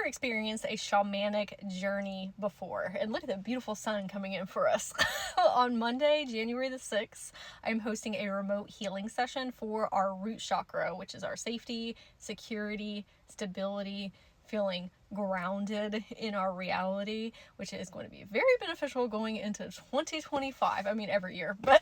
experienced a shamanic journey before? And look at the beautiful sun coming in for us. On Monday, January the 6th, I'm hosting a remote healing session for our root chakra, which is our safety, security, stability, feeling grounded in our reality, which is going to be very beneficial going into 2025. I mean, every year, but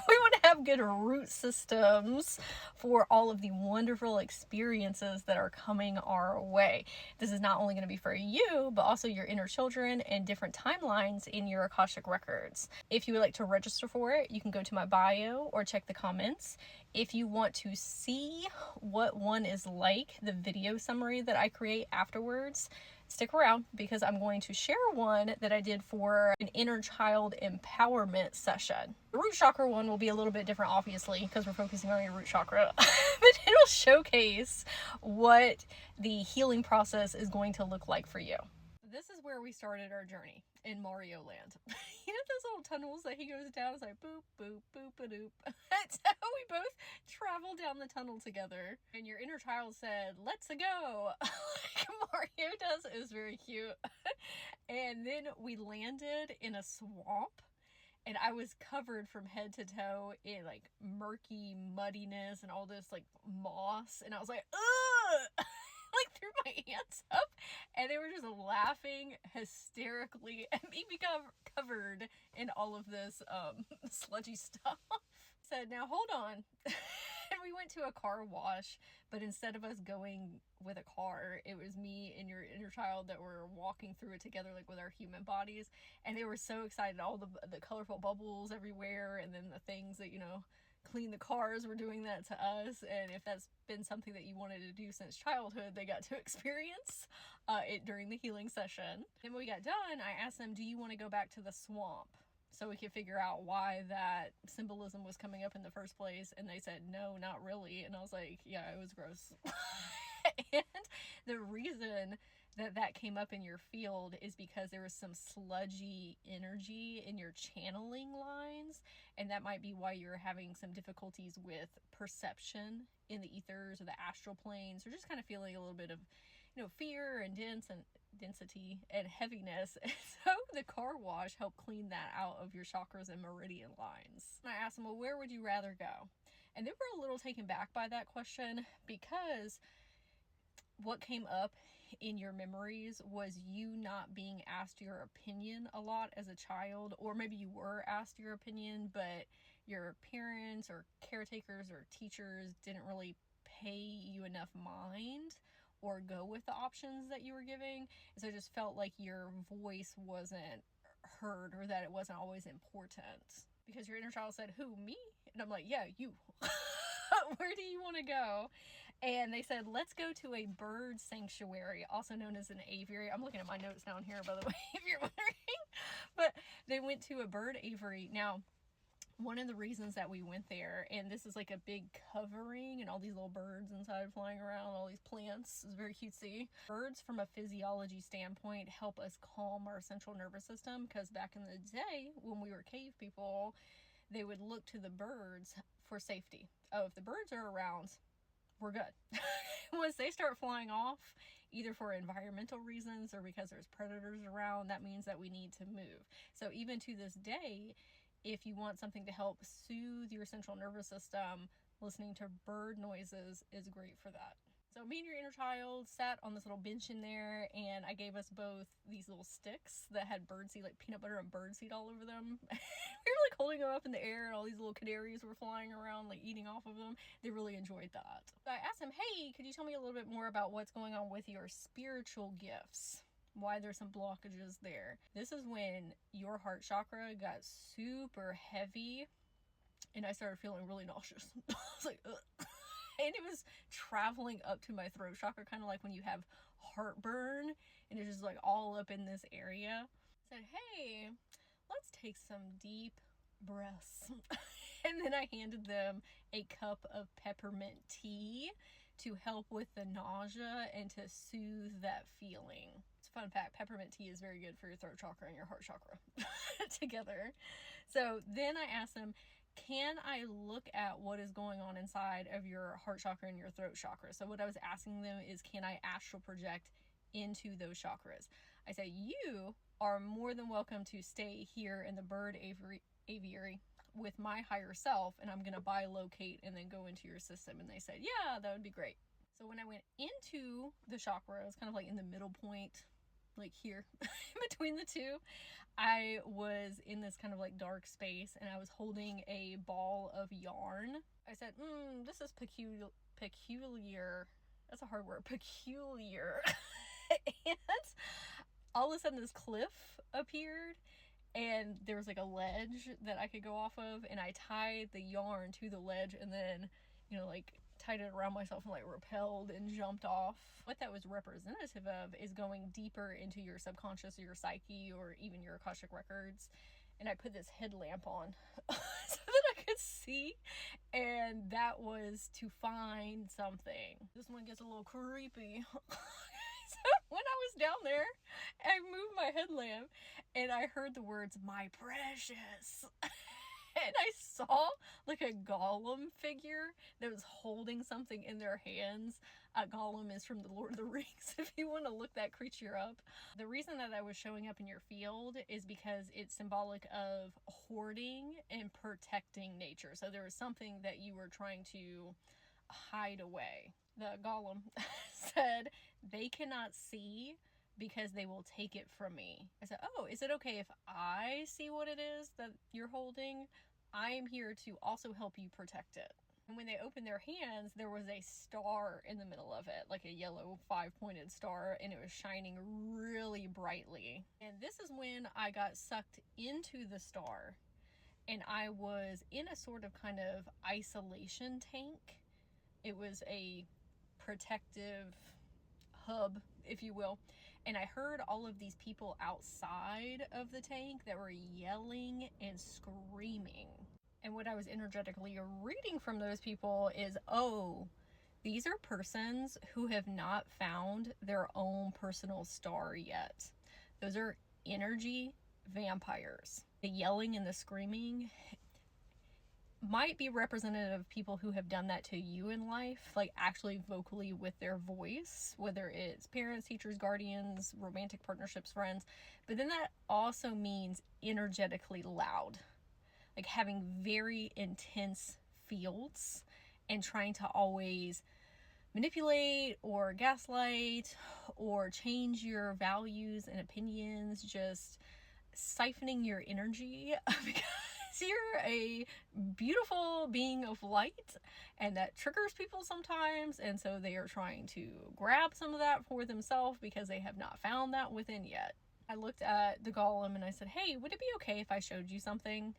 we want to have good root systems for all of the wonderful experiences that are coming our way. This is not only going to be for you, but also your inner children and different timelines in your Akashic records. If you would like to register for it, you can go to my bio or check the comments. If you want to see what one is like, the video summary that I create afterwards, stick around because I'm going to share one that I did for an inner child empowerment session. The root chakra one will be a little bit different, obviously, because we're focusing on your root chakra, but it'll showcase what the healing process is going to look like for you. This is where we started our journey in Mario Land. You know those little tunnels that he goes down? It's like boop, boop, boop-a-doop. That's how we both travel down the tunnel together. And your inner child said, let's go, like Mario does. It was very cute. And then we landed in a swamp. And I was covered from head to toe in like murky muddiness and all this like moss. And I was like, ugh! Like threw my hands up and they were just laughing hysterically at me being covered in all of this sludgy stuff. Said, now hold on. And we went to a car wash, but instead of us going with a car, it was me and your inner child that were walking through it together, like with our human bodies. And they were so excited, all the colorful bubbles everywhere, and then the things that, you know, clean the cars were doing that to us. And if that's been something that you wanted to do since childhood, they got to experience it during the healing session. Then when we got done, I asked them, do you want to go back to the swamp so we could figure out why that symbolism was coming up in the first place? And they said, no, not really. And I was like, yeah, it was gross. And the reason that came up in your field is because there was some sludgy energy in your channeling lines, and that might be why you're having some difficulties with perception in the ethers or the astral planes, or just kind of feeling a little bit of, you know, fear and density and heaviness. And so the car wash helped clean that out of your chakras and meridian lines. And I asked them, well, where would you rather go? And they were a little taken back by that question, because what came up in your memories was you not being asked your opinion a lot as a child, or maybe you were asked your opinion, but your parents or caretakers or teachers didn't really pay you enough mind or go with the options that you were giving. And so it just felt like your voice wasn't heard, or that it wasn't always important. Because your inner child said, who, me? And I'm like, yeah, you. Where do you want to go? And they said, let's go to a bird sanctuary, also known as an aviary. I'm looking at my notes down here, by the way, if you're wondering. But they went to a bird aviary. Now, one of the reasons that we went there, and this is like a big covering and all these little birds inside flying around, all these plants, is very cutesy. Birds, from a physiology standpoint, help us calm our central nervous system, because back in the day when we were cave people, they would look to the birds for safety. Oh, if the birds are around, we're good. Once they start flying off, either for environmental reasons or because there's predators around, that means that we need to move. So even to this day, if you want something to help soothe your central nervous system, listening to bird noises is great for that. So me and your inner child sat on this little bench in there, and I gave us both these little sticks that had birdseed, like peanut butter and birdseed all over them. We were like holding them up in the air, and all these little canaries were flying around, like eating off of them. They really enjoyed that. I asked them, hey, could you tell me a little bit more about what's going on with your spiritual gifts? Why there's some blockages there. This is when your heart chakra got super heavy, and I started feeling really nauseous. I was like, ugh. And it was traveling up to my throat chakra, kind of like when you have heartburn and it's just like all up in this area. I said, hey, let's take some deep breaths. And then I handed them a cup of peppermint tea to help with the nausea and to soothe that feeling. It's a fun fact, peppermint tea is very good for your throat chakra and your heart chakra together. So then I asked them, can I look at what is going on inside of your heart chakra and your throat chakra? So what I was asking them is, can I astral project into those chakras. I said, you are more than welcome to stay here in the bird aviary with my higher self, and I'm going to bilocate and then go into your system. And they said, yeah, that would be great. So when I went into the chakra, it was kind of like in the middle point, like here between the two. I was in this kind of like dark space, and I was holding a ball of yarn. I said, this is peculiar. That's a hard word. Peculiar. And all of a sudden this cliff appeared, and there was like a ledge that I could go off of, and I tied the yarn to the ledge, and then, like tied it around myself and like rappelled and jumped off. What that was representative of is going deeper into your subconscious or your psyche or even your Akashic records. And I put this headlamp on so that I could see, and that was to find something. This one gets a little creepy. So when I was down there, I moved my headlamp and I heard the words, "my precious." And I saw like a golem figure that was holding something in their hands. A golem is from the Lord of the Rings, if you want to look that creature up. The reason that I was showing up in your field is because it's symbolic of hoarding and protecting nature. So there was something that you were trying to hide away. The golem said, they cannot see because they will take it from me. I said, oh, is it okay if I see what it is that you're holding? I am here to also help you protect it. And when they opened their hands, there was a star in the middle of it, like a yellow 5-pointed star, and it was shining really brightly. And this is when I got sucked into the star, and I was in a sort of kind of isolation tank. It was a protective hub, if you will, and I heard all of these people outside of the tank that were yelling and screaming. And what I was energetically reading from those people is, oh, these are persons who have not found their own personal star yet. Those are energy vampires. The yelling and the screaming might be representative of people who have done that to you in life, like actually vocally with their voice, whether it's parents, teachers, guardians, romantic partnerships, friends. But then that also means energetically loud, like having very intense fields and trying to always manipulate or gaslight or change your values and opinions, just siphoning your energy because you're a beautiful being of light, and that triggers people sometimes, and so they are trying to grab some of that for themselves because they have not found that within yet. I looked at the golem and I said, hey, would it be okay if I showed you something?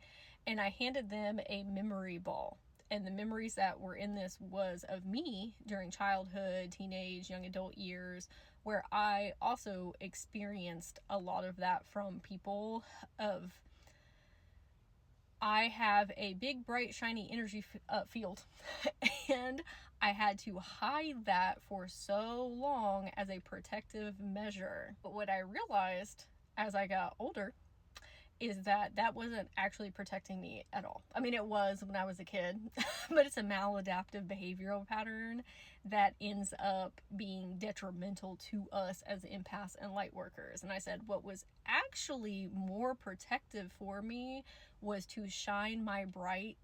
And I handed them a memory ball. And the memories that were in this was of me during childhood, teenage, young adult years, where I also experienced a lot of that from people of, I have a big, bright, shiny energy field, and I had to hide that for so long as a protective measure. But what I realized as I got older is that that wasn't actually protecting me at all. I mean, it was when I was a kid, but it's a maladaptive behavioral pattern that ends up being detrimental to us as empaths and light workers. And I said, what was actually more protective for me was to shine my light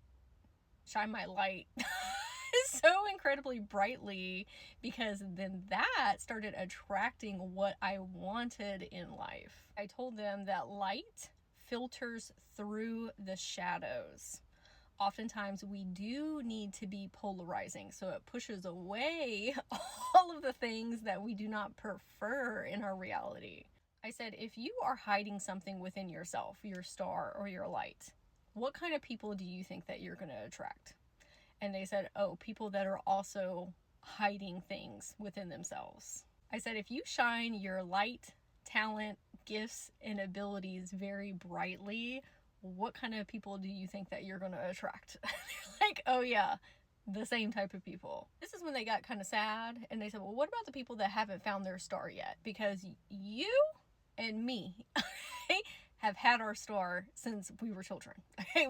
so incredibly brightly, because then that started attracting what I wanted in life. I told them that light filters through the shadows. Oftentimes we do need to be polarizing, so it pushes away all of the things that we do not prefer in our reality. I said, if you are hiding something within yourself, your star or your light, what kind of people do you think that you're going to attract? And they said, oh, people that are also hiding things within themselves. I said, if you shine your light, talent, gifts, and abilities very brightly, what kind of people do you think that you're going to attract? They're like, oh yeah, the same type of people. This is when they got kind of sad, and they said, well, what about the people that haven't found their star yet? Because you and me have had our star since we were children.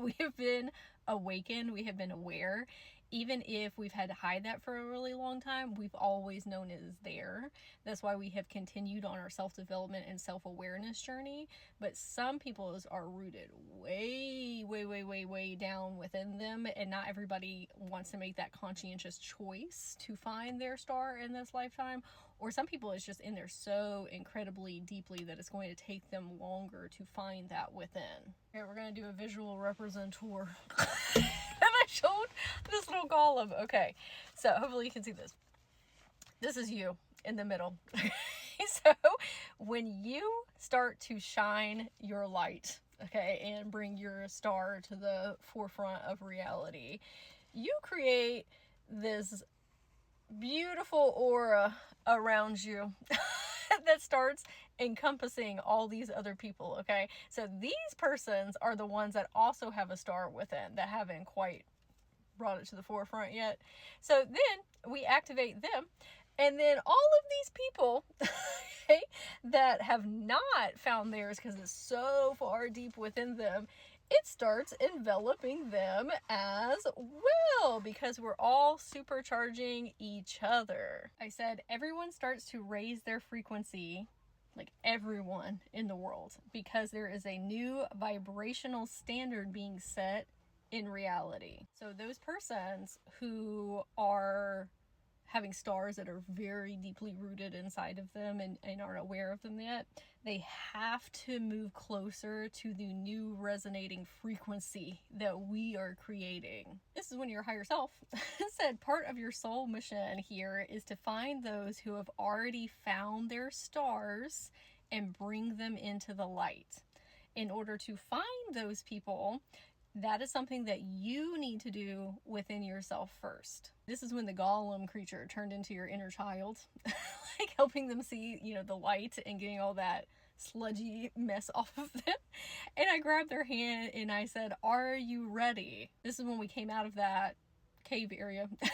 We have been awakened, we have been aware, even if we've had to hide that for a really long time, we've always known it is there. That's why we have continued on our self-development and self-awareness journey. But some people's are rooted way, way, way, way, way down within them, and not everybody wants to make that conscientious choice to find their star in this lifetime. Or some people, it's just in there so incredibly deeply that it's going to take them longer to find that within. Okay, we're going to do a visual representor. And I showed this little golem. Okay, so hopefully you can see this. This is you in the middle. So when you start to shine your light, okay, and bring your star to the forefront of reality, you create this beautiful aura around you that starts encompassing all these other people, okay? So these persons are the ones that also have a star within that haven't quite brought it to the forefront yet. So then we activate them, and then all of these people okay, that have not found theirs because it's so far deep within them, it starts enveloping them as well, because we're all supercharging each other. I said everyone starts to raise their frequency, like everyone in the world, because there is a new vibrational standard being set in reality. So those persons who are having stars that are very deeply rooted inside of them and aren't aware of them yet, they have to move closer to the new resonating frequency that we are creating. This is when your higher self said part of your soul mission here is to find those who have already found their stars and bring them into the light. In order to find those people, that is something that you need to do within yourself first. This is when the golem creature turned into your inner child, like helping them see, the light and getting all that sludgy mess off of them. And I grabbed their hand and I said, "Are you ready?" This is when we came out of that cave area and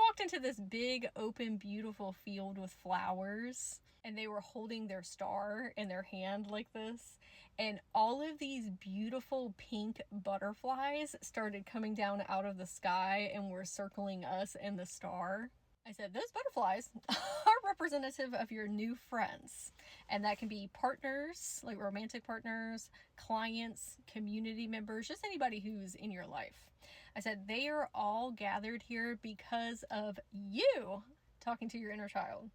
walked into this big, open, beautiful field with flowers. And they were holding their star in their hand like this. And all of these beautiful pink butterflies started coming down out of the sky and were circling us and the star. I said, those butterflies are representative of your new friends. And that can be partners, like romantic partners, clients, community members, just anybody who's in your life. I said, they are all gathered here because of you talking to your inner child.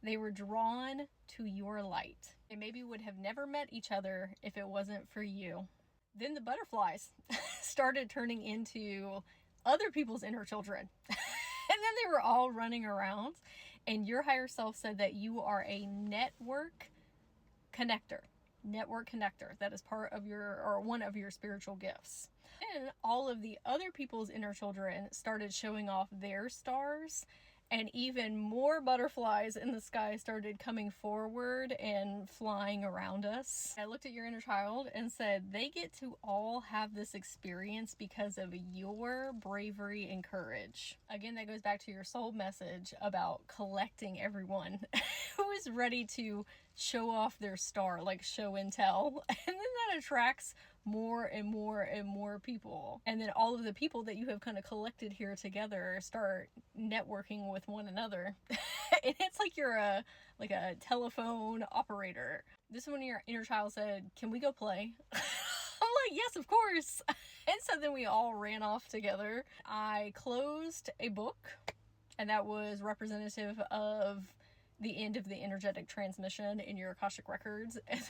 They were drawn to your light. They maybe would have never met each other if it wasn't for you. Then the butterflies started turning into other people's inner children. And then they were all running around, and your higher self said that you are a network connector. That is part of one of your spiritual gifts. And all of the other people's inner children started showing off their stars, and even more butterflies in the sky started coming forward and flying around us. I looked at your inner child and said, they get to all have this experience because of your bravery and courage. Again, that goes back to your soul message about collecting everyone who is ready to show off their star, like show and tell. And then that attracts more and more and more people. And then all of the people that you have kind of collected here together start networking with one another. And it's like you're a telephone operator. This is when your inner child said, "Can we go play?" I'm like, yes, of course. And so then we all ran off together. I closed a book, and that was representative of the end of the energetic transmission in your Akashic records. And then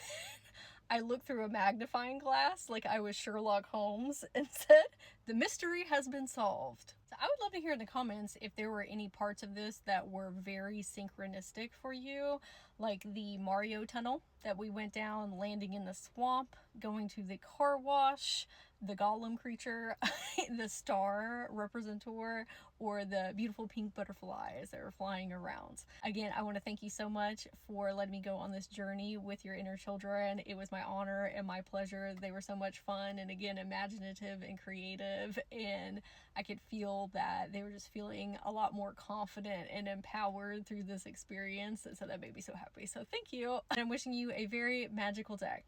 I looked through a magnifying glass like I was Sherlock Holmes and said, the mystery has been solved. So I would love to hear in the comments if there were any parts of this that were very synchronistic for you, like the Mario tunnel that we went down, landing in the swamp, going to the car wash, the golem creature, the star representor, or the beautiful pink butterflies that are flying around. Again, I want to thank you so much for letting me go on this journey with your inner children. It was my honor and my pleasure. They were so much fun and, again, imaginative and creative, and I could feel that they were just feeling a lot more confident and empowered through this experience, and so that made me so happy. So thank you, and I'm wishing you a very magical day.